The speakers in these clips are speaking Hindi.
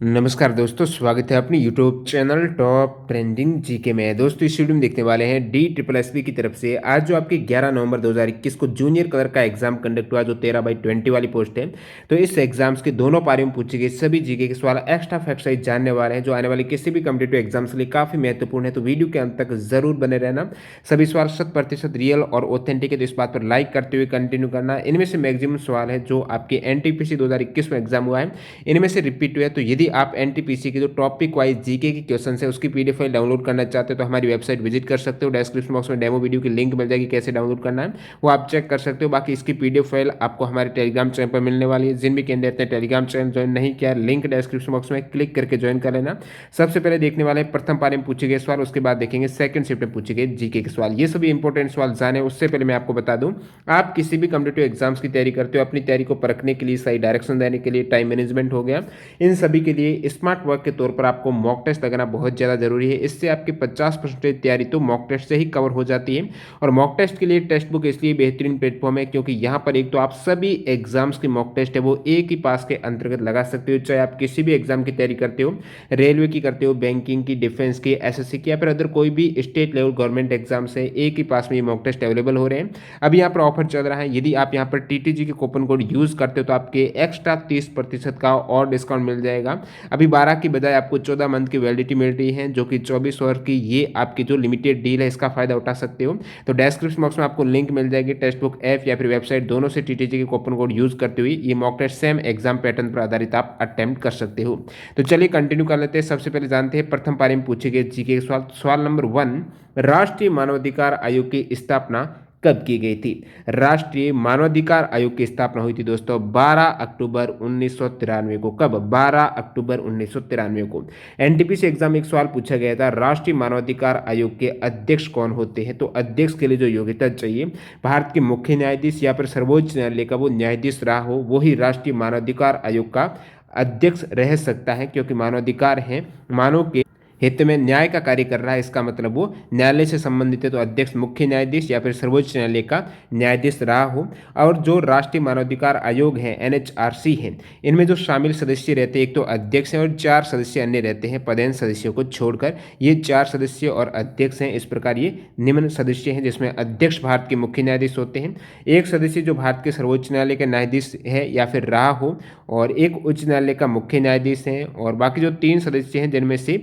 नमस्कार दोस्तों, स्वागत है अपनी YouTube channel top trending GK में। दोस्तों इस वीडियो में देखने वाले हैं डी ट्रिपल एस बी की तरफ से आज जो आपकी 11 नवंबर 2021 को जूनियर कलर का एग्जाम कंडक्ट हुआ, जो 13/20 वाली पोस्ट है। तो इस एग्जाम्स के दोनों पारियों में पूछे गए सभी जीके के सवाल एक्स्ट्रा फैक्ट सहित जानने वाले हैं, जो आने वाले किसी भी कम्पिटेटिव एग्जाम्स के लिए काफी महत्वपूर्ण है। तो वीडियो के अंत तक जरूर बने रहना। सभी सवाल 100% रियल और ऑथेंटिक है, तो इस बात पर लाइक करते हुए कंटिन्यू करना। इनमें से मैक्सिमम सवाल है जो आपके एनटीपीसी 2021 में एग्जाम हुआ है, इनमें से रिपीट हुआ है। तो यदि आप एनटीपीसी के जो टॉपिक वाइज जीके के क्वेश्चन है उसकी पीडीएफ फाइल डाउनलोड करना चाहते हो तो हमारी वेबसाइट विजिट कर सकते हो। डिस्क्रिप्शन बॉक्स में डेमो वीडियो की लिंक मिल जाएगी, कैसे डाउनलोड करना है वो आप चेक कर सकते हो। बाकी इसकी पीडीएफ फाइल आपको हमारे टेलीग्राम चैनल पर मिलने वाली है। जिन भी कैंडिडेट ने टेलीग्राम चैनल ज्वाइन नहीं किया, लिंक डिस्क्रिप्शन बॉक्स में क्लिक करके ज्वाइन कर लेना। सबसे पहले देखने वाले प्रथम पारी में पूछे गए सवाल, उसके बाद देखेंगे सेकंड शिफ्ट में पूछे गए जीके के सवाल। ये सभी इंपॉर्टेंट सवाल जाने उससे पहले मैं आपको बता दूं, आप किसी भी कॉम्पिटिटिव एग्जाम्स की तैयारी करते हो, अपनी तैयारी को परखने के लिए, सही डायरेक्शन देने के लिए, टाइम मैनेजमेंट हो गया, इन सभी के लिए स्मार्ट वर्क के तौर पर आपको मॉक टेस्ट लगाना बहुत ज़्यादा जरूरी है। इससे आपकी 50% तैयारी तो मॉक टेस्ट से ही कवर हो जाती है। और मॉक टेस्ट के लिए टेक्स्ट बुक इसलिए बेहतरीन प्लेटफॉर्म है क्योंकि यहाँ पर एक तो आप सभी एग्जाम्स की मॉक टेस्ट है वो एक ही पास के अंतर्गत लगा सकते हो। चाहे आप किसी भी एग्जाम की तैयारी करते हो, रेलवे की करते हो, बैंकिंग की, डिफेंस की, एसएससी की, या फिर अदर कोई भी स्टेट लेवल गवर्नमेंट एग्जाम से एक ही पास में ये मॉक टेस्ट अवेलेबल हो रहे हैं। अभी यहाँ पर ऑफर चल रहा है, यदि आप यहाँ पर टीटीजी के कूपन कोड यूज करते हो तो आपके एक्स्ट्रा 30% का और डिस्काउंट मिल जाएगा। अभी 12 की बजाय आपको 14 मंथ की वैलिडिटी मिल रही है, जो कि 24 आवर की ये आपकी जो लिमिटेड डील है, इसका फायदा उठा सकते हो। तो डिस्क्रिप्शन बॉक्स में आपको लिंक मिल जाएगी, टेक्स्ट बुक ऐप या फिर वेबसाइट, दोनों से टीटीजी के कूपन कोड यूज करते हुए ये mock test same exam pattern पर आधारित आप अटेम्प्ट कर सकते हो। तो चलिए कंटिन्यू कर लेते हैं। सबसे पहले जानते हैं प्रथम पारी में पूछे गए जीके के सवाल। सवाल नंबर 1, राष्ट्रीय मानवाधिकार आयोग की स्थापना कब की गई थी? राष्ट्रीय मानवाधिकार आयोग की स्थापना हुई थी दोस्तों 12 अक्टूबर 1993 को। कब? 12 अक्टूबर 1993 को। एनटीपीसी एग्जाम में एक सवाल पूछा गया था, राष्ट्रीय मानवाधिकार आयोग के अध्यक्ष कौन होते हैं? तो अध्यक्ष के लिए जो योग्यता चाहिए, भारत के मुख्य न्यायाधीश या फिर सर्वोच्च न्यायालय का वो न्यायाधीश रहा हो, वही राष्ट्रीय मानवाधिकार आयोग का अध्यक्ष रह सकता है। क्योंकि मानवाधिकार है, मानव के हित में न्याय का कार्य कर रहा है, इसका मतलब वो न्यायालय से संबंधित है। तो अध्यक्ष मुख्य न्यायाधीश या फिर सर्वोच्च न्यायालय का न्यायाधीश रहा हो। और जो राष्ट्रीय मानवाधिकार आयोग है, एनएचआरसी है, इनमें जो शामिल सदस्य रहते हैं, एक तो अध्यक्ष हैं और 4 सदस्य अन्य रहते हैं पदेन सदस्यों को छोड़कर। ये 4 सदस्य और अध्यक्ष हैं। इस प्रकार ये निम्न सदस्य हैं, जिसमें अध्यक्ष भारत के मुख्य न्यायाधीश होते हैं, एक सदस्य जो भारत के सर्वोच्च न्यायालय का न्यायाधीश है या फिर रहा हो, और एक उच्च न्यायालय का मुख्य न्यायाधीश है, और बाकी जो 3 सदस्य हैं जिनमें से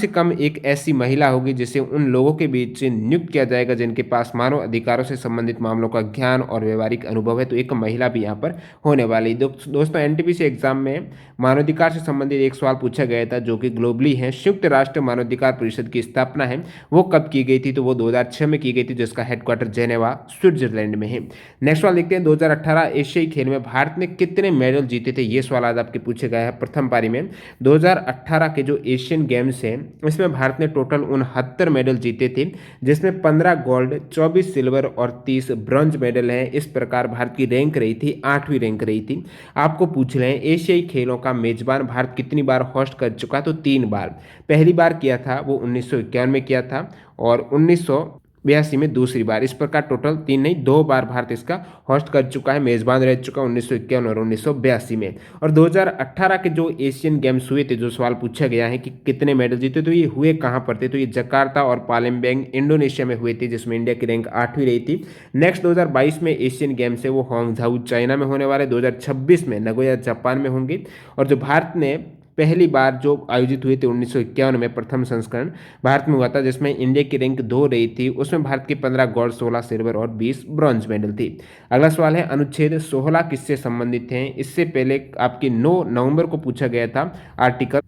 कम एक ऐसी महिला होगी जिसे उन लोगों के बीच नियुक्त किया जाएगा जिनके पास मानव अधिकारों से संबंधित मामलों का ज्ञान और व्यवहारिक अनुभव है। तो एक महिला भी यहाँ पर होने वाली। दोस्तों एनटीपीसी एग्जाम में मानवाधिकार से संबंधित एक सवाल पूछा गया था जो कि ग्लोबली है, संयुक्त राष्ट्र मानवाधिकार परिषद की स्थापना है वो कब की गई थी? तो वो 2006 में की गई थी, जिसका हेडक्वार्टर जेनेवा स्विट्जरलैंड में है। नेक्स्ट सवाल देखते हैं, 2018 एशियाई खेल में भारत ने कितने मेडल जीते थे? ये सवाल आज आपके पूछे गए हैं प्रथम पारी में। 2018 के जो एशियन गेम्स हैं इसमें भारत ने टोटल 69 मेडल जीते थे, जिसमें 15 गोल्ड, 24 सिल्वर और 30 ब्रॉन्ज मेडल हैं। इस प्रकार भारत की रैंक रही थी 8वीं रैंक रही थी। आपको पूछ रहे हैं एशियाई खेलों का मेजबान भारत कितनी बार होस्ट कर चुका? तो 3 बार। पहली बार किया था वो 1951 में किया था, और 1982 में दूसरी बार। इस प्रकार टोटल 3 नहीं 2 बार भारत इसका होस्ट कर चुका है, मेजबान रह चुका 1951 और 1982 में। और 2018 के जो एशियन गेम्स हुए थे, जो सवाल पूछा गया है कि कितने मेडल जीते, तो ये हुए कहाँ पर थे? तो ये जकार्ता और पालेम्बैंग इंडोनेशिया में हुए थे, जिसमें इंडिया की रैंक 8वीं रही थी। नेक्स्ट 2022 में एशियन गेम्स है वो होंगझाऊ चाइना में होने वाले, 2026 में नगोया जापान में होंगे। और जो भारत ने पहली बार जो आयोजित हुए थे 1951 में प्रथम संस्करण भारत में हुआ था, जिसमें इंडिया की रैंक 2 रही थी, उसमें भारत की 15 गोल्ड, 16 सिल्वर और 20 ब्रॉन्ज मेडल थी। अगला सवाल है, अनुच्छेद 16 किससे संबंधित हैं? इससे पहले आपकी 9 नवंबर को पूछा गया था आर्टिकल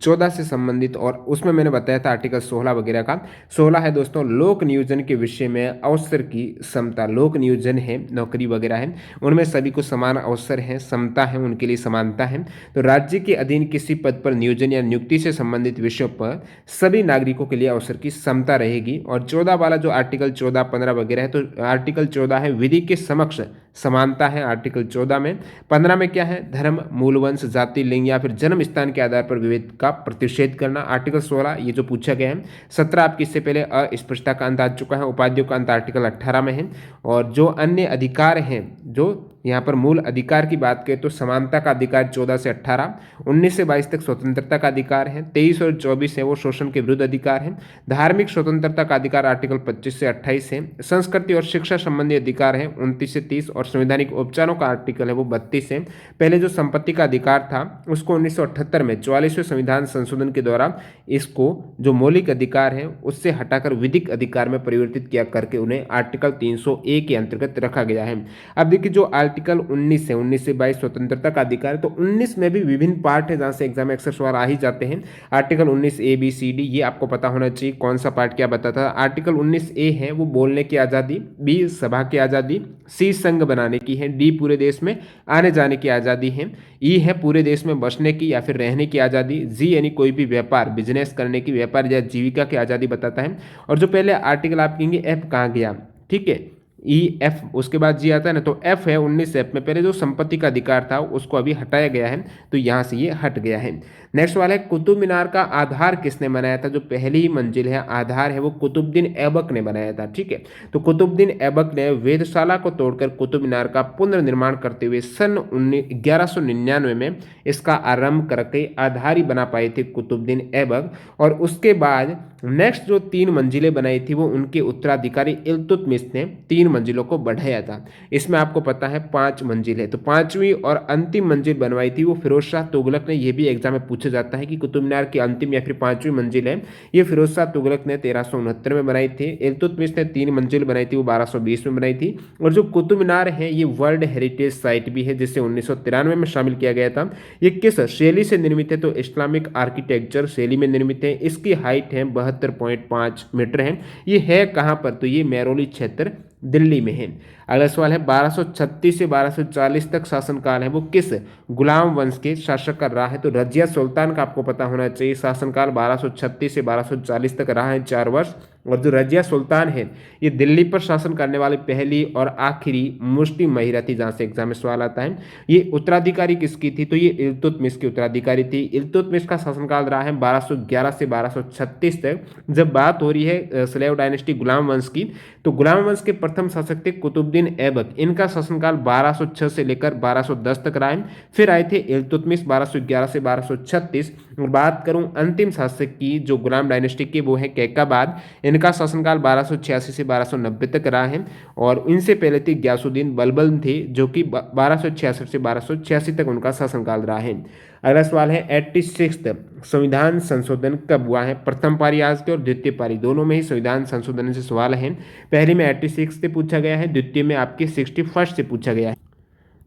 14 से संबंधित, और उसमें मैंने बताया था आर्टिकल 16 वगैरह का। 16 है दोस्तों लोक नियोजन के विषय में अवसर की समता। लोक नियोजन है, नौकरी वगैरह है, उनमें सभी को समान अवसर है, समता है, उनके लिए समानता है। तो राज्य के अधीन किसी पद पर नियोजन या नियुक्ति से संबंधित विषयों पर सभी नागरिकों के लिए अवसर की समता रहेगी। और 14 वाला जो आर्टिकल 14, 15 वगैरह है, तो आर्टिकल 14 है विधि के समक्ष समानता है आर्टिकल 14 में। 15 में क्या है? धर्म, मूल वंश, जाति, लिंग या फिर जन्म स्थान के आधार पर विभेद का प्रतिषेध करना। आर्टिकल 16 ये जो पूछा गया है। 17 आपकी इससे पहले अस्पृश्यता का अंत आ चुका है। उपाधियों का अंत आर्टिकल 18 में है। और जो अन्य अधिकार हैं, जो यहाँ पर मूल अधिकार की बात करें तो समानता का अधिकार 14 से 18, 19 से 22 तक स्वतंत्रता का अधिकार है, 23 और 24 है वो शोषण के विरुद्ध अधिकार है, धार्मिक स्वतंत्रता का अधिकार आर्टिकल 25 से 28 है, संस्कृति और शिक्षा संबंधी अधिकार है 29 से 30 और संवैधानिक उपचारों का आर्टिकल है वो 32 है। पहले जो संपत्ति का अधिकार था उसको 1978 में 44वें संविधान संशोधन के द्वारा इसको जो मौलिक अधिकार है उससे हटाकर विधिक अधिकार में परिवर्तित किया करके उन्हें आर्टिकल 300A के अंतर्गत रखा गया है। अब देखिए जो आर्टिकल 19 है 19 से 22 स्वतंत्रता का अधिकार, तो 19 में भी विभिन्न पार्ट है जहां से एग्जाम में अक्सर सवाल आ ही जाते हैं। Article 19A, B, C, D ये आपको पता होना चाहिए कौन सा पार्ट क्या बताता है। आर्टिकल 19A है वो बोलने की आज़ादी, B सभा की आज़ादी, C संघ बनाने की है, D पूरे देश में आने जाने की आज़ादी है, E है पूरे देश में बसने की या फिर रहने की आज़ादी, G यानी कोई भी व्यापार बिजनेस करने की, व्यापार या जीविका की आज़ादी बताता है। और जो पहले आर्टिकल आप कहेंगे F कहाँ गया, ठीक है, EF उसके बाद जी आता है ना, तो F है 19F में पहले जो संपत्ति का अधिकार था उसको अभी हटाया गया है, तो यहाँ से ये हट गया है। नेक्स्ट वाला है कुतुब मीनार का आधार किसने बनाया था, जो पहली ही मंजिल है आधार है वो कुतुबुद्दीन ऐबक ने बनाया था, ठीक है। तो कुतुबुद्दीन ऐबक ने वेधशाला को तोड़कर कुतुब मीनार का पुनर्निर्माण करते हुए सन 1199 में इसका आरंभ करके आधार ही बना पाए थे कुतुबुद्दीन ऐबक। और उसके बाद नेक्स्ट जो 3 मंजिलें बनाई थी वो उनके उत्तराधिकारी इल्तुतमिश ने 3 मंजिलों को बढ़ाया था। इसमें आपको पता है 5 मंजिल है, तो 5वीं और अंतिम मंजिल बनवाई थी वो फिरोज शाह तुगलक ने। यह भी एग्जाम में पूछा जाता है कि कुतुब मीनार की अंतिम या फिर 5वीं मंजिल है ये फिरोज शाह तुगलक ने 1369 में बनाई थी। इल्तुतमिश ने 3 मंजिल बनाई थी वो 1220 में बनाई थी। और जो कुतुब मीनार है ये वर्ल्ड हेरिटेज साइट भी है जिसे 1993 में शामिल किया गया था। ये किस शैली से निर्मित है, तो इस्लामिक आर्किटेक्चर शैली में निर्मित है। इसकी हाइट है 72.5 मीटर है। ये है कहाँ पर, तो ये मेहरौली क्षेत्र दिल्ली में है। अगला सवाल है 1236 से 1240 तक शासनकाल है वो किस गुलाम वंश के शासक का रहा है, तो रजिया सुल्तान का आपको पता होना चाहिए। शासनकाल 1236 से 1240 तक रहा है 4 वर्ष। और जो रजिया सुल्तान है ये दिल्ली पर शासन करने वाली पहली और आखिरी मुस्लिम महिला थी, जहां से एग्जाम में सवाल आता है। ये उत्तराधिकारी किसकी थी, तो ये इल्तुतमिश की उत्तराधिकारी थी। इल्तुतमिश का शासनकाल रहा है 1211 से 1236 तक। जब बात हो रही है स्लेव डायनेस्टी गुलाम वंश की, तो गुलाम वंश के प्रथम शासक थे कुतुबुद्दीन ऐबक। इनका शासनकाल 1206 से लेकर 1210 तक रहा है। फिर आए थे इल्तुतमिश 1211 से 1236। और बात करूं अंतिम शासक की जो गुलाम डायनेस्टी की, वो है कैकाबाद। इनका शासनकाल 1286 से 1290 तक रहा है। और इनसे पहले थे गयासुद्दीन बलबन थे जो कि 1266 से 1286 तक उनका शासनकाल रहा है। अगला सवाल है 86 संविधान संशोधन कब हुआ है। प्रथम पारी आज के और द्वितीय पारी दोनों में ही संविधान संशोधन से सवाल है। पहले में 86 से पूछा गया है, द्वितीय में आपके 61 से पूछा गया है।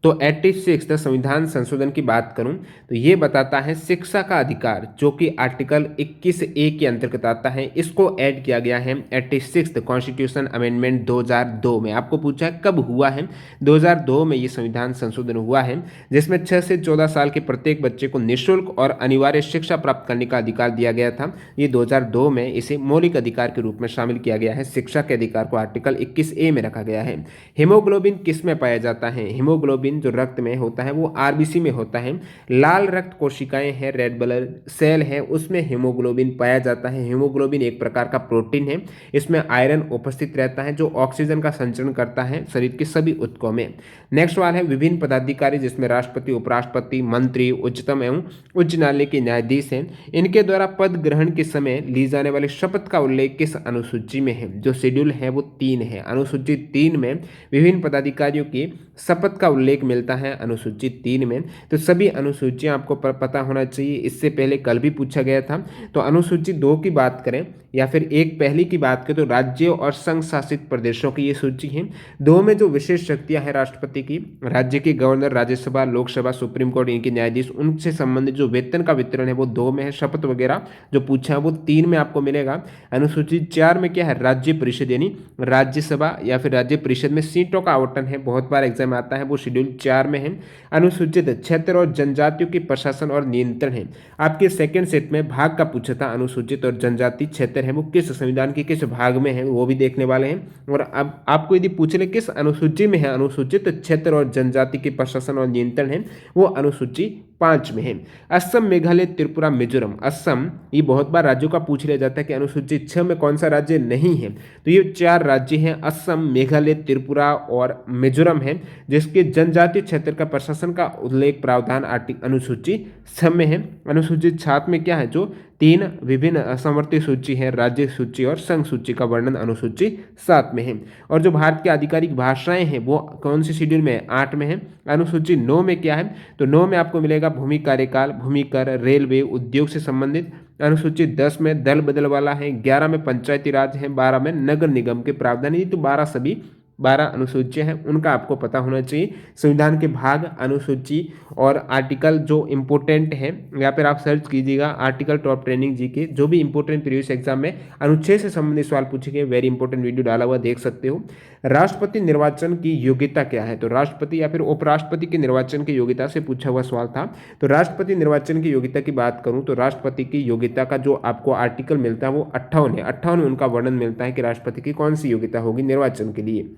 तो 86 संविधान संशोधन की बात करूं तो ये बताता है शिक्षा का अधिकार, जो कि आर्टिकल 21A के अंतर्गत आता है। इसको ऐड किया गया है 86 कॉन्स्टिट्यूशन अमेंडमेंट 2002 में। आपको पूछा है कब हुआ है, 2002 में ये संविधान संशोधन हुआ है, जिसमें 6 से 14 साल के प्रत्येक बच्चे को निःशुल्क और अनिवार्य शिक्षा प्राप्त करने का अधिकार दिया गया था। ये 2002 में इसे मौलिक अधिकार के रूप में शामिल किया गया है। शिक्षा के अधिकार को आर्टिकल 21A में रखा गया है। हीमोग्लोबिन किस में पाया जाता है, हीमोग्लोबिन जो रक्त में होता है वो आरबीसी में होता है। लाल रक्त कोशिकाएं हैं, रेड ब्लड सेल है, उसमें हीमोग्लोबिन पाया जाता है। हीमोग्लोबिन एक प्रकार का प्रोटीन है, इसमें आयरन उपस्थित रहता है जो ऑक्सीजन का संचरण करता है शरीर के सभी ऊतकों में। नेक्स्ट सवाल है विभिन्न पदाधिकारी जिसमें राष्ट्रपति, उपराष्ट्रपति, मंत्री, उच्चतम एवं उच्च न्यायालय के न्यायाधीश हैं, इनके द्वारा पद ग्रहण के समय ली जाने वाली शपथ का उल्लेख किस अनुसूची में है। जो शेड्यूल है वो 3 है। अनुसूची 3 में विभिन्न पदाधिकारियों की शपथ का उल्लेख मिलता है अनुसूची 3 में। तो सभी अनुसूचियां आपको पता होना चाहिए, इससे पहले कल भी पूछा गया था। तो अनुसूची 2 की बात करें या फिर एक पहली की बात करें तो राज्यों और संघ शासित प्रदेशों की ये सूची है। 2 में जो विशेष शक्तियां हैं राष्ट्रपति की, राज्य के governor, Rajya Sabha, Lok Sabha, supreme court, इनके न्यायाधीश, उनसे संबंधित जो वेतन का वितरण है वो 2 में है। शपथ वगैरह जो पूछा है वो 3 में आपको मिलेगा। अनुसूची 4 में क्या है, राज्य परिषद यानी राज्यसभा या फिर राज्य परिषद में सीटों का आवंटन है, बहुत बार एग्जाम आता है, वो शेड्यूल 4 में है। अनुसूचित क्षेत्र और जनजातियों की प्रशासन और नियंत्रण है। आपके सेकंड सेट में भाग का पूछा था, अनुसूचित और जनजाति क्षेत्र है वो किस संविधान के किस भाग में है वो भी देखने वाले हैं। और अब आपको यदि पूछ ले किस अनुसूची में है अनुसूचित क्षेत्र और जनजाति की प्रशासन और नियंत्रण है, वो अनुसूची 5 में है। असम, मेघालय, त्रिपुरा, मिजोरम। असम, ये बहुत बार राज्यों का पूछ लिया जाता है कि अनुसूची 6 में कौन सा राज्य नहीं है, तो ये 4 राज्य हैं, असम, मेघालय, त्रिपुरा और मिजोरम है, जिसके जनजातीय क्षेत्र का प्रशासन का उल्लेख प्रावधान अनुसूची 6 में है। अनुसूची 7 में क्या है, जो 3 विभिन्न समवर्ती सूची है, राज्य सूची और संघ सूची का वर्णन अनुसूची 7 में है। और जो भारत की आधिकारिक भाषाएं हैं वो कौन सी शेड्यूल में है, 8 में है। अनुसूची 9 में क्या है, तो 9 में आपको मिलेगा भूमि कार्यकाल, भूमि कर, रेलवे, उद्योग से संबंधित। अनुसूची 10 में दल बदल वाला है, 11 में पंचायती राज है, 12 में नगर निगम के प्रावधान। ये तो 12 सभी 12 अनुसूचियां हैं, उनका आपको पता होना चाहिए। संविधान के भाग, अनुसूची और आर्टिकल जो इंपॉर्टेंट है, या फिर आप सर्च कीजिएगा आर्टिकल टॉप ट्रेनिंग जी के, जो भी इंपॉर्टेंट प्रीवियस एग्जाम में अनुच्छेद से संबंधित सवाल पूछे गए, वेरी इंपॉर्टेंट वीडियो डाला हुआ, देख सकते हो। राष्ट्रपति निर्वाचन की योग्यता क्या है, तो राष्ट्रपति या फिर उपराष्ट्रपति के निर्वाचन की योग्यता से पूछा हुआ सवाल था। तो राष्ट्रपति निर्वाचन की योग्यता की बात करूं तो राष्ट्रपति की योग्यता का जो आपको आर्टिकल मिलता है वो 58 है। 58 में उनका वर्णन मिलता है कि राष्ट्रपति की कौन सी योग्यता होगी निर्वाचन के लिए।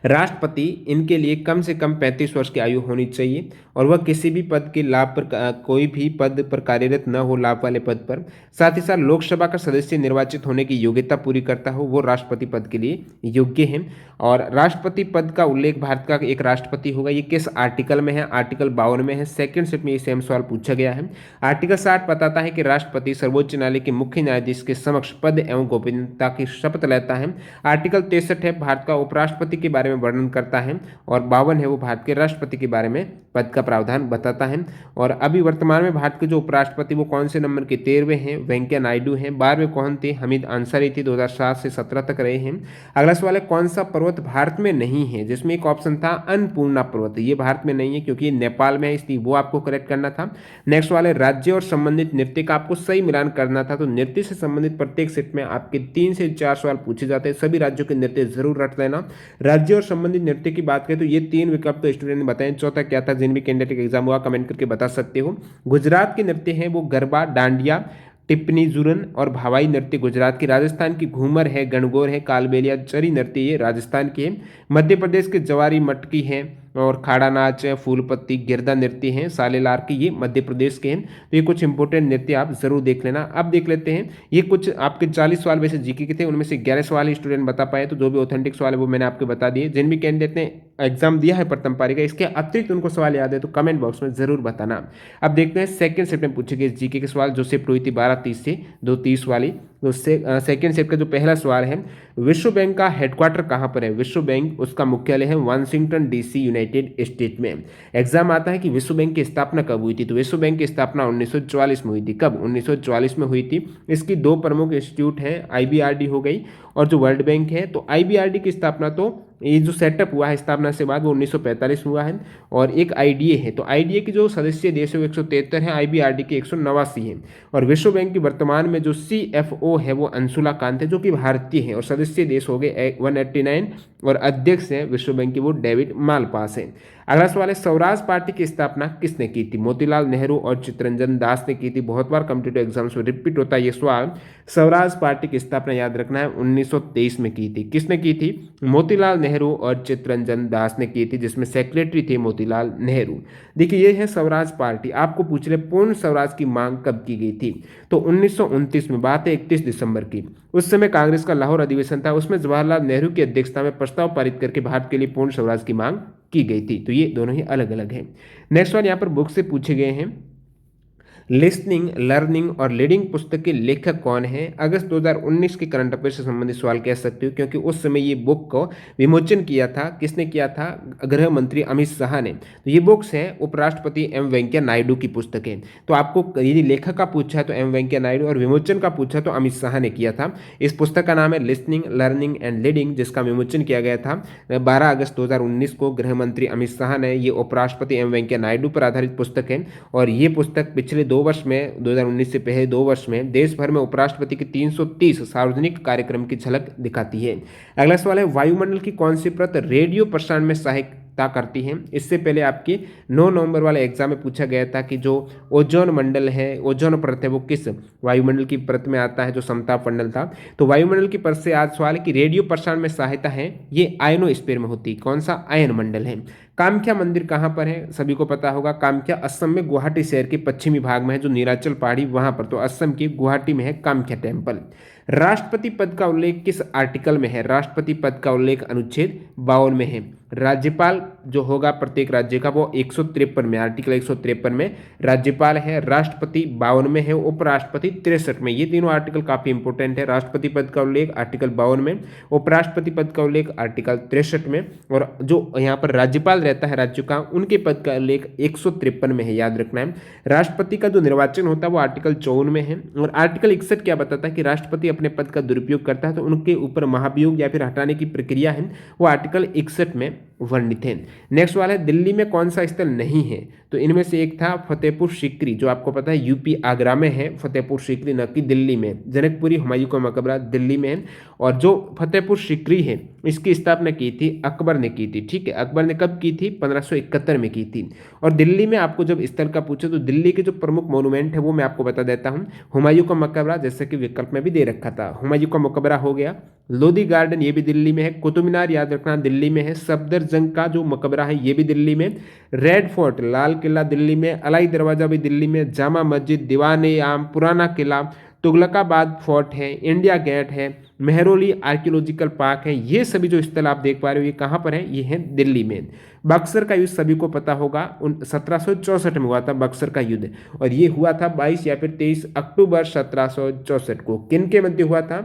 राष्ट्रपति, इनके लिए कम से कम 35 वर्ष की आयु होनी चाहिए और वह किसी भी पद के लाभ पर कोई भी पद पर कार्यरत न हो, लाभ वाले पद पर। साथ ही साथ लोकसभा का सदस्य निर्वाचित होने की योग्यता पूरी करता हो, वो राष्ट्रपति पद के लिए योग्य है। और राष्ट्रपति पद का उल्लेख भारत का एक राष्ट्रपति होगा, ये किस आर्टिकल में है, आर्टिकल 52 में है। सेकंड सेट में ये सेम सवाल पूछा गया है। आर्टिकल 60 बताता है कि राष्ट्रपति सर्वोच्च न्यायालय के मुख्य न्यायाधीश के समक्ष पद एवं गोपनीयता की शपथ लेता है। आर्टिकल 63 है, भारत का उपराष्ट्रपति के बारे में वर्णन करता है। और 52 है, वो भारत के राष्ट्रपति के बारे में पद का प्रावधान बताता है। और अभी वर्तमान में भारत के जो उपराष्ट्रपति वो कौन से नंबर के, 13वें हैं, वेंकैया नायडू हैं। 12वें कौन थे, हमीद अंसारी थे, 2007 से 17 तक रहे हैं। अगला सवाल है, कौन सा पर्वत भारत में नहीं है, जिसमें एक ऑप्शन था अन्नपूर्णा पर्वत, ये भारत में नहीं है क्योंकि ये नेपाल में है, इसलिए वो आपको करेक्ट करना था। नेक्स्ट सवाल है, राज्य और संबंधित नृत्य का आपको सही मिलान करना था। तो नृत्य से संबंधित प्रत्येक सेट में आपके 3 से 4 सवाल पूछे जाते हैं, सभी राज्यों के नृत्य जरूर रट लेना। राज्य और संबंधित नृत्य की बात करें तो ये 3 विकल्प तो स्टूडेंट ने बताए। चौथा क्या था, जिन भी कैंडिडेट एग्जाम हुआ कमेंट करके बता सकते हो। गुजरात के नृत्य हैं वो गरबा, डांडिया, टिप्पणी जुरन और भावाई नृत्य गुजरात की। राजस्थान की घूमर है, गणगौर है, कालबेलिया, चरी नृत्य ये राजस्थान की है। मध्य प्रदेश के जवारी मटकी है और खाड़ा नाच है, फूलपत्ती, गिरदा नृत्य हैं, सालेलार की, ये मध्य प्रदेश के हैं। तो ये कुछ इंपॉर्टेंट नृत्य आप जरूर देख लेना। अब देख लेते हैं, ये कुछ आपके 40 सवाल वैसे जीके के थे, उनमें से 11 सवाल ही स्टूडेंट बता पाए, तो जो भी ऑथेंटिक सवाल है वो मैंने आपको बता दिए। जिन भी कैंडिडेट ने एग्जाम दिया है प्रथम पारी का, इसके अतिरिक्त उनको सवाल याद है तो कमेंट बॉक्स में जरूर बताना। अब देखते हैं सेकंड सेट में पूछे गए जीके के सवाल, जो शिफ्ट हुई थी 12:30 से 2:30 वाली। तो सेकंड सेट का जो पहला सवाल है, विश्व बैंक का हेडक्वार्टर कहाँ पर है। विश्व बैंक, उसका मुख्यालय है वाशिंगटन डीसी, यूनाइटेड स्टेट में। एग्जाम आता है कि विश्व बैंक की स्थापना कब हुई थी, तो विश्व बैंक की स्थापना 1944 में हुई थी। कब, 1944 में हुई थी। इसकी 2 प्रमुख इंस्टीट्यूट हैं, आईबीआरडी हो गई और जो वर्ल्ड बैंक है। तो आईबीआरडी की स्थापना, तो ये जो सेटअप हुआ है स्थापना से बाद, वो 1945 में हुआ है। और एक आईडीए है, तो आईडीए के जो सदस्य देश है वो 173 है, आईबीआरडी के 189 हैं। और विश्व बैंक की वर्तमान में जो सीएफओ है वो अंशुला कांत है, जो कि भारतीय है। और सदस्य देश हो गए 189 और अध्यक्ष है विश्व बैंक की वो डेविड मालपास है। अगला सवाल है, स्वराज पार्टी की स्थापना किसने की थी। मोतीलाल नेहरू और चित्तरंजन दास ने की थी। बहुत बार कॉम्पिटिटिव एग्जाम्स में रिपीट होता है ये सवाल। स्वराज पार्टी की स्थापना याद रखना है 1923 में की थी। किसने की थी, मोतीलाल नेहरू और चित्तरंजन दास ने की थी, जिसमें सेक्रेटरी थे मोतीलाल नेहरू। देखिए ये है स्वराज पार्टी। आपको पूछ रहे पूर्ण स्वराज की मांग कब की गई थी, तो 1929 में, बात है 31 दिसंबर की। उस समय कांग्रेस का लाहौर अधिवेशन था, उसमें जवाहरलाल नेहरू की अध्यक्षता में प्रस्ताव पारित करके भारत के लिए पूर्ण स्वराज की मांग की गई थी। तो ये दोनों ही अलग अलग हैं। नेक्स्ट वन यहाँ पर बुक से पूछे गए हैं, लिसनिंग, लर्निंग और रीडिंग पुस्तक के लेखक कौन है। अगस्त 2019 के करंट अफेयर से संबंधित सवाल कह सकते हो, क्योंकि उस समय ये बुक को विमोचन किया था। किसने किया था, गृह मंत्री अमित शाह ने। तो ये बुक्स है उपराष्ट्रपति एम वेंकैया नायडू की पुस्तक है। तो आपको यदि लेखक का पूछा है तो एम वेंकैया नायडू, और विमोचन का पूछा तो अमित शाह ने किया था। इस पुस्तक का नाम है लिसनिंग, लर्निंग एंड रीडिंग, जिसका विमोचन किया गया था 12 अगस्त 2019 को। गृह मंत्री अमित शाह ने, ये उपराष्ट्रपति एम वेंकैया नायडू पर आधारित पुस्तक है। और ये पुस्तक पिछले 2 वर्ष में, 2019 से पहले 2 वर्ष में देश भर में उपराष्ट्रपति के 330 सार्वजनिक कार्यक्रम की झलक दिखाती है। अगला सवाल है, वायुमंडल की कौन सी परत रेडियो प्रसारण में सहायक आवश्यकता करती है। इससे पहले आपके 9 नवंबर वाले एग्जाम में पूछा गया था कि जो ओजोन मंडल है, ओजोन परत है, वो किस वायुमंडल की परत में आता है, जो समताप मंडल था। तो वायुमंडल की परत से आज सवाल है कि रेडियो प्रसारण में सहायता है ये आयनोस्फीयर में होती है। कौन सा? आयन मंडल है। कामाख्या मंदिर कहाँ पर है? सभी को पता होगा। कामाख्या असम में गुवाहाटी शहर के पश्चिमी भाग में है, जो नीलाचल पहाड़ी वहां पर, तो असम के गुवाहाटी में है कामाख्या टेम्पल। राष्ट्रपति पद का उल्लेख किस आर्टिकल में है? राष्ट्रपति पद का उल्लेख अनुच्छेद 52 में है। राज्यपाल जो होगा प्रत्येक राज्य का, वो 153 में, आर्टिकल 153 में राज्यपाल है। राष्ट्रपति 52 में है, उपराष्ट्रपति 63 में। ये तीनों आर्टिकल काफी इंपोर्टेंट है। राष्ट्रपति पद का उल्लेख आर्टिकल 52 में, उपराष्ट्रपति पद का उल्लेख आर्टिकल 63 में, और जो यहाँ पर राज्यपाल रहता है राज्यों का, उनके पद का उल्लेख 153 में है, याद रखना है। राष्ट्रपति का जो निर्वाचन होता है वो आर्टिकल 54 में है। और आर्टिकल 61 क्या बताता है कि राष्ट्रपति अपने पद का दुरुपयोग करता है तो उनके ऊपर महाभियोग या फिर हटाने की प्रक्रिया है, वो आर्टिकल 61 में वर्णित है। नेक्स्ट वाला है, दिल्ली में कौन सा स्थल नहीं है? तो इनमें से एक था फतेहपुर सीकरी, जो आपको पता है यूपी आगरा में है फतेहपुर सीकरी, न कि दिल्ली में। जनकपुरी हुमायूं का मकबरा दिल्ली में है। और जो फतेहपुर सीकरी है इसकी स्थापना की थी अकबर ने की थी। ठीक है, अकबर ने कब की थी? 1571 में की थी। और दिल्ली में आपको जब स्थल का पूछे तो दिल्ली के जो प्रमुख मोनूमेंट है वो मैं आपको बता देता हूँ। हुमायूं का मकबरा, जैसे कि विकल्प में भी दे रखा था, हुमायूं का मकबरा हो गया। लोधी गार्डन ये भी दिल्ली में है। कुतुब मीनार याद रखना दिल्ली में है। सफदरजंग का जो मकबरा है ये भी दिल्ली में। रेड फोर्ट लाल किला दिल्ली में। अलाई दरवाजा भी दिल्ली में। जामा मस्जिद, दीवाने आम, पुराना किला, तुगलकाबाद फोर्ट है, इंडिया गेट है, मेहरौली आर्कियोलॉजिकल पार्क है। ये सभी जो स्थल आप देख पा रहे हो ये कहाँ पर है? ये है दिल्ली में। बक्सर का युद्ध सभी को पता होगा, 1764 में हुआ था बक्सर का युद्ध, और ये हुआ था 22 या फिर 23 अक्टूबर 1764 को। किन के मध्य हुआ था?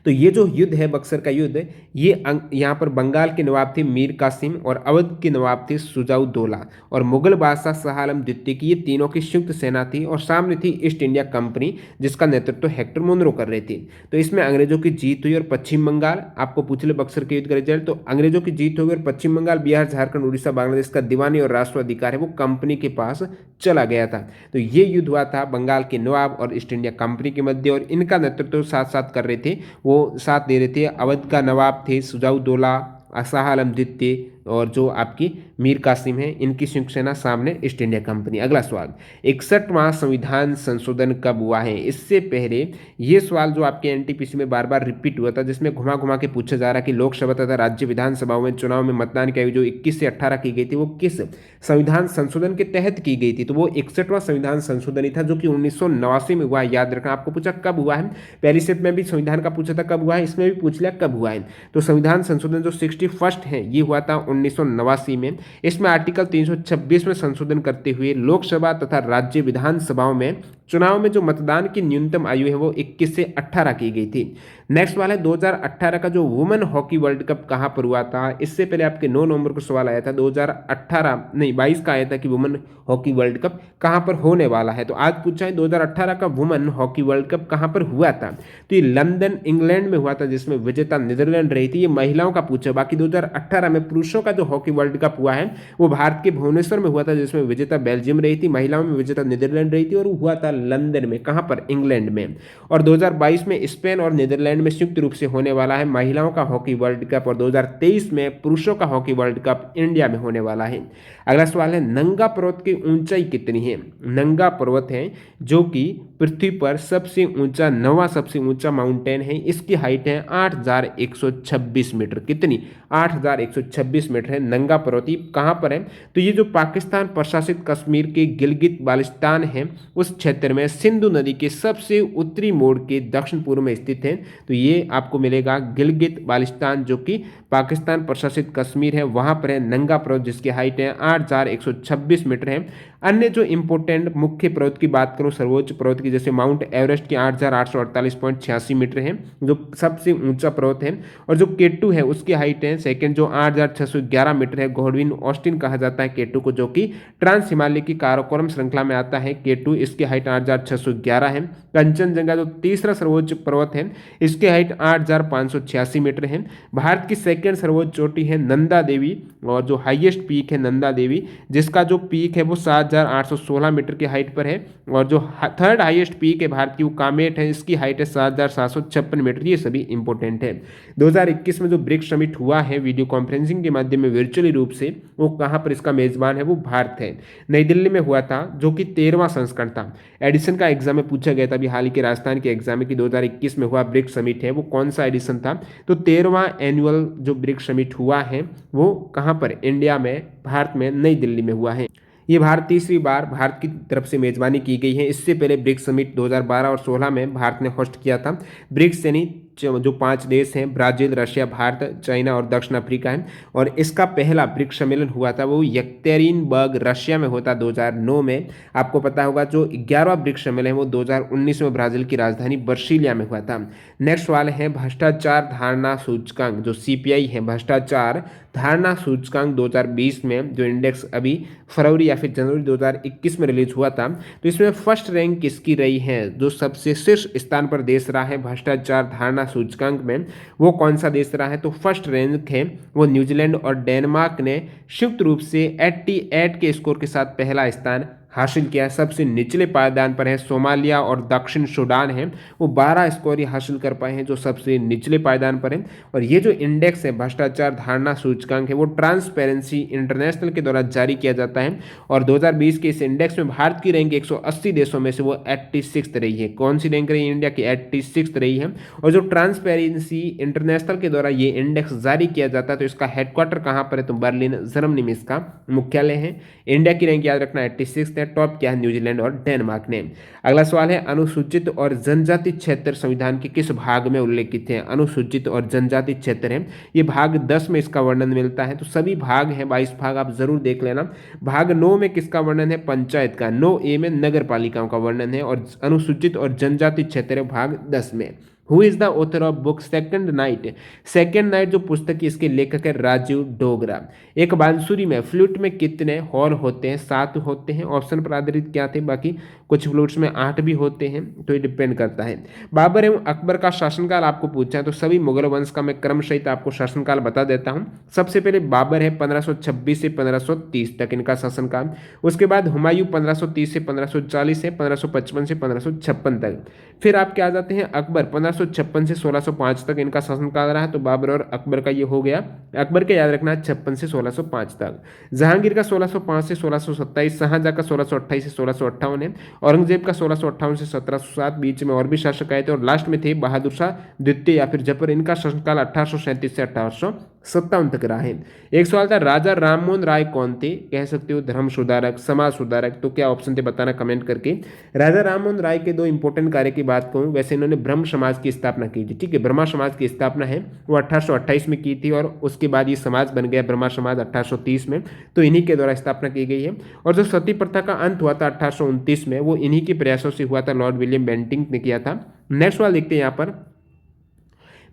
तो ये जो युद्ध है बक्सर का युद्ध, ये यहाँ पर बंगाल के नवाब थे मीर कासिम, और अवध के नवाब थे सुजाउद्दौला, और मुगल बादशाह शाह आलम द्वितीय की, ये तीनों की संयुक्त सेना थी। और सामने थी ईस्ट इंडिया कंपनी, जिसका नेतृत्व हेक्टर मुनरो कर रहे थे। तो इसमें अंग्रेजों की जीत हुई। और पश्चिम बंगाल, आपको पूछ ले बक्सर के युद्ध का रिजल्ट, तो अंग्रेजों की जीत हुई और पश्चिम बंगाल, बिहार, झारखंड, उड़ीसा, बांग्लादेश का दीवानी और राष्ट्राधिकार है वो कंपनी के पास चला गया था। तो ये युद्ध हुआ था बंगाल के नवाब और ईस्ट इंडिया कंपनी के मध्य, और इनका नेतृत्व साथ साथ कर रहे थे, वो साथ दे रहे थे। अवध का नवाब थे सुजाउद्दौला, शाह आलम द्वितीय, और जो आपकी मीर कासिम है, इनकी संयुक्त सेना सामने ईस्ट इंडिया कंपनी। अगला सवाल, 61वां संविधान संशोधन कब हुआ है? इससे पहले ये सवाल जो आपके एनटीपीसी में बार बार रिपीट हुआ था, जिसमें घुमा घुमा के पूछा जा रहा कि लोकसभा तथा राज्य विधानसभाओं में चुनाव में मतदान की आयु जो 21 से 18 की गई थी वो किस संविधान संशोधन के तहत की गई थी? तो वो 61वां संविधान संशोधन ही था, जो कि 1989 में हुआ है। याद रखना, आपको पूछा कब हुआ है, पहली सेट में भी संविधान का पूछा था कब हुआ है, इसमें भी पूछ लिया कब हुआ है। तो संविधान संशोधन जो 61st है ये हुआ था 1989 में। इसमें आर्टिकल 326 में संशोधन करते हुए लोकसभा तथा राज्य विधानसभाओं में चुनाव में जो मतदान की न्यूनतम आयु है वो 21 से 18 की गई थी। नेक्स्ट वाला है 2018 का जो वुमेन हॉकी वर्ल्ड कप कहां पर हुआ था? इससे पहले आपके 9 नवंबर को सवाल आया था, 22 का आया था कि वुमेन हॉकी वर्ल्ड कप कहां पर होने वाला है। तो आज पूछा है 2018 का वुमेन हॉकी वर्ल्ड कप कहां पर हुआ था? तो ये लंदन इंग्लैंड में हुआ था, जिसमें विजेता नीदरलैंड रही थी। ये महिलाओं का पूछा। बाकी 2018 में पुरुषों का जो हॉकी वर्ल्ड कप हुआ है वो भारत के भुवनेश्वर में हुआ था, जिसमें विजेता बेल्जियम रही थी, महिलाओं में विजेता नीदरलैंड रही थी, और हुआ था लंदन में। कहां पर? इंग्लैंड में। और 2022 में स्पेन और नीदरलैंड में संयुक्त रूप से होने वाला है महिलाओं का हॉकी वर्ल्ड कप, और 2023 में पुरुषों का हॉकी वर्ल्ड कप इंडिया में होने वाला है। अगला सवाल है, नंगा पर्वत की ऊंचाई कितनी है? नंगा पर्वत है जो कि पृथ्वी पर सबसे ऊंचा, 9वां सबसे ऊंचा माउंटेन है। इसकी हाइट है 8126 मीटर। कितनी? 8126 मीटर है नंगा पर्वत। कहां पर है? तो ये जो पाकिस्तान प्रशासित कश्मीर के गिलगित बाल्टिस्तान है उस क्षेत्र में सिंधु नदी के सबसे उत्तरी मोड़ के दक्षिण पूर्व में स्थित है। तो ये आपको मिलेगा गिलगित बाल्टिस्तान, जो कि पाकिस्तान प्रशासित कश्मीर है, वहां पर है नंगा पर्वत, जिसकी हाइट है 8126 मीटर है। अन्य जो इंपोर्टेंट मुख्य पर्वत की बात करूं, सर्वोच्च पर्वत की, जैसे माउंट एवरेस्ट की 8848.86 मीटर है, जो सबसे ऊंचा पर्वत है। और जो केटू है उसकी हाइट है सेकंड, जो 8611 मीटर है। गॉडविन ऑस्टिन कहा जाता है केटू को, जो कि ट्रांस हिमालय की काराकोरम श्रृंखला में आता है केटू। इसकी हाइट 8611 है। कंचनजंगा जो तीसरा सर्वोच्च पर्वत है, इसकी हाइट 8586 मीटर है। भारत की सेकंड सर्वोच्च चोटी है नंदा देवी, और जो हाईएस्ट पीक है नंदा देवी, जिसका जो पीक है वो 7,816 मीटर की हाइट पर है। और जो थर्ड हाईएस्ट पीक है भारत की वो कामेट है, इसकी हाइट है 7,756 मीटर। ये सभी इंपॉर्टेंट है। 2021 में जो ब्रिक्स समिट हुआ है वीडियो कॉन्फ्रेंसिंग के माध्यम में वर्चुअली रूप से, वो कहाँ पर इसका मेजबान है, वो भारत है। नई दिल्ली में हुआ था, जो कि 13वां संस्करण था। एडिशन का एग्जाम में पूछा गया था अभी हाल ही के राजस्थान के एग्जाम में कि 2021 में हुआ ब्रिक्स समिट है वो कौन सा एडिशन था। तो 13वां एनुअल जो ब्रिक्स समिट हुआ है वो कहाँ पर, इंडिया में, भारत में, नई दिल्ली में हुआ है। ये भारत तीसरी बार भारत की तरफ से मेजबानी की गई है। इससे पहले ब्रिक्स समिट 2012 और 16 में भारत ने होस्ट किया था। ब्रिक्स यानी जो 5 देश हैं, ब्राजील, रशिया, भारत, चाइना और दक्षिण अफ्रीका है। और इसका पहला ब्रिक्स सम्मेलन हुआ था वो यekaterinburg रशिया में होता 2009 में। आपको पता होगा जो 11वां ब्रिक्स सम्मेलन है वो 2019 में ब्राजील की राजधानी बर्सिलिया में हुआ था। नेक्स्ट वाले हैं भ्रष्टाचार धारणा सूचकांक, जो CPI है, भ्रष्टाचार धारणा सूचकांक 2020 में, जो इंडेक्स अभी फरवरी या फिर जनवरी 2021 में रिलीज हुआ था। तो इसमें फर्स्ट रैंक किसकी रही है, जो सबसे शीर्ष स्थान पर देश रहा है भ्रष्टाचार धारणा सूचकांक में, वो कौन सा देश रहा है। तो फर्स्ट रैंक है वो न्यूजीलैंड और डेनमार्क ने संयुक्त रूप से 88 के स्कोर के साथ पहला स्थान हासिल किया है। सबसे निचले पायदान पर है सोमालिया और दक्षिण सूडान है, वो 12 स्कोर हासिल कर पाए हैं, जो सबसे निचले पायदान पर है। और ये जो इंडेक्स है भ्रष्टाचार धारणा सूचकांक है वो ट्रांसपेरेंसी इंटरनेशनल के द्वारा जारी किया जाता है। और 2020 के इस इंडेक्स में भारत की रैंक 180 देशों में से वो 86 रही है। कौन सी रैंक रही है, इंडिया की 86 रही है। और जो ट्रांसपेरेंसी इंटरनेशनल के द्वारा ये इंडेक्स जारी किया जाता है तो इसका हेडक्वार्टर कहाँ पर है, तो बर्लिन, जर्मनी में इसका मुख्यालय है। इंडिया की रैंक याद रखना 86 है। टॉप क्या है, न्यूजीलैंड और डेनमार्क ने। अगला सवाल है अनुसूचित और जनजाति क्षेत्र संविधान के किस भाग में उल्लेखित है। अनुसूचित और जनजाति क्षेत्र है, ये भाग 10 में इसका वर्णन मिलता है। तो सभी भाग हैं 22 भाग, आप जरूर देख लेना। भाग 9 में किसका वर्णन है, पंचायत का। 9A में नगर पालिकाओं का वर्णन है। और अनुसूचित और जनजाति क्षेत्र है भाग 10 में। Who is the author of book second night. Second night जो पुस्तक की इसके लेखक है राजीव डोगरा। एक बांसुरी में, फ्लूट में कितने हॉल होते हैं, 7 होते हैं। ऑप्शन पर आधारित क्या थे, बाकी कुछ फ्लूट्स में 8 भी होते हैं, तो ये डिपेंड करता है। बाबर एवं अकबर का शासनकाल आपको पूछा है तो सभी मुगल वंश का मैं क्रम सहित आपको शासनकाल बता देता हूँ। सबसे पहले बाबर है 1526 से 1530 तक इनका शासनकाल। उसके बाद हुमायूं 1530 से 1540 है, 1555 से 1556 तक। फिर आपके आ जाते हैं अकबर 1556 से 1605 तक इनका शासनकाल रहा। तो बाबर और अकबर का ये हो गया। अकबर के याद रखना 56 से 1605 तक। जहांगीर का 1605 से 1627, शाहजहां का 1628 से 1658 है। औरंगजेब का 1658 से 1707, बीच में और भी शासक आए थे। और लास्ट में थे बहादुर शाह द्वितीय या फिर जफर, इनका शासनकाल 1837 से 1857 तक रहा है। एक सवाल था राजा राममोहन राय कौन थे, कह सकते हो धर्म सुधारक, समाज सुधारक, तो क्या ऑप्शन थे बताना कमेंट करके। राजा राममोहन राय के 2 इंपॉर्टेंट कार्य की बात कहूँ, वैसे इन्होंने ब्रह्म समाज की स्थापना की थी। ठीक है, ब्रह्मा समाज की स्थापना है वो 1828 में की थी। और उसके बाद ये समाज बन गया ब्रह्मा समाज 1830 में, तो इन्हीं के द्वारा स्थापना की गई है। और जो सती प्रथा का अंत हुआ था 1829 में, वो इन्हीं के प्रयासों से हुआ था, लॉर्ड विलियम बेंटिंक ने किया था। नेक्स्ट सवाल देखते हैं यहाँ पर,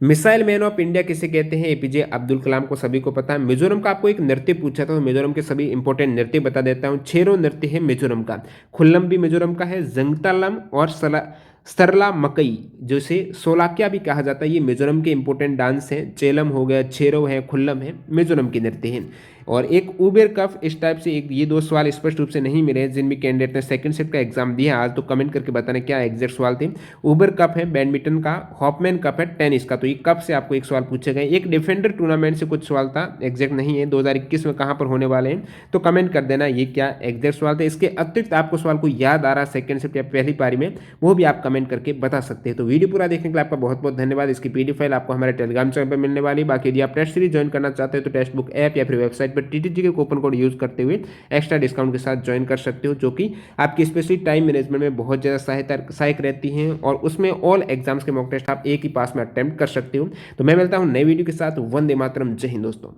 मिसाइल मैन ऑफ इंडिया किसे कहते हैं, APJ अब्दुल कलाम को सभी को पता है। मिजोरम का आपको एक नृत्य पूछा था, तो मिजोरम के सभी इंपॉर्टेंट नृत्य बता देता हूँ। 6 नृत्य है मिजोरम का। खुल्लम भी मिजोरम का है, जंगतालम और सरला मकई, जिसे सोलाकिया भी कहा जाता है, ये मिजोरम के इंपॉर्टेंट डांस हैं। चेलम हो गया, छेरो है, खुल्लम है, मिजोरम के नृत्य हैं। और एक उबेर कप, इस टाइप से एक ये 2 सवाल स्पष्ट रूप से नहीं मिले जिन भी कैंडिडेट ने सेकंड शिफ्ट का एग्जाम दिया आज, तो कमेंट करके बताना क्या एग्जैक्ट सवाल थे। उबेर कप है बैडमिंटन का, हॉपमैन कप है टेनिस का। तो ये कप से आपको एक सवाल पूछे गए। एक डिफेंडर टूर्नामेंट से कुछ सवाल था, एग्जैक्ट नहीं है, 2021 में कहाँ पर होने वाले हैं, तो कमेंट कर देना ये क्या एग्जैक्ट सवाल थे। इसके अतिरिक्त आपको सवाल को याद आ रहा सेकंड शिफ्ट या पहली पारी में, वो भी आप कमेंट करके बता सकते हैं। तो वीडियो पूरा देखने के लिए आपका बहुत बहुत धन्यवाद। इसकी PDF फाइल आपको हमारे टेलीग्राम चैनल पर मिलने वाली। बाकी यदि आप टेस्ट सीरीज ज्वाइन करना चाहते हो तो टेक्स्ट बुक ऐप या फिर वेबसाइट पर TTG के कूपन कोड यूज करते हुए एक्स्ट्रा डिस्काउंट के साथ ज्वाइन कर सकते हो, जो कि आपकी स्पेशली टाइम मैनेजमेंट में बहुत ज़्यादा सहायक रहती हैं। और उसमें ऑल एग्जाम्स के मॉक टेस्ट आप एक ही पास में अटेम्प्ट कर सकते हो। तो मैं मिलता हूँ नई वीडियो के साथ। वंदे मातरम, जय हिंद दोस्तों।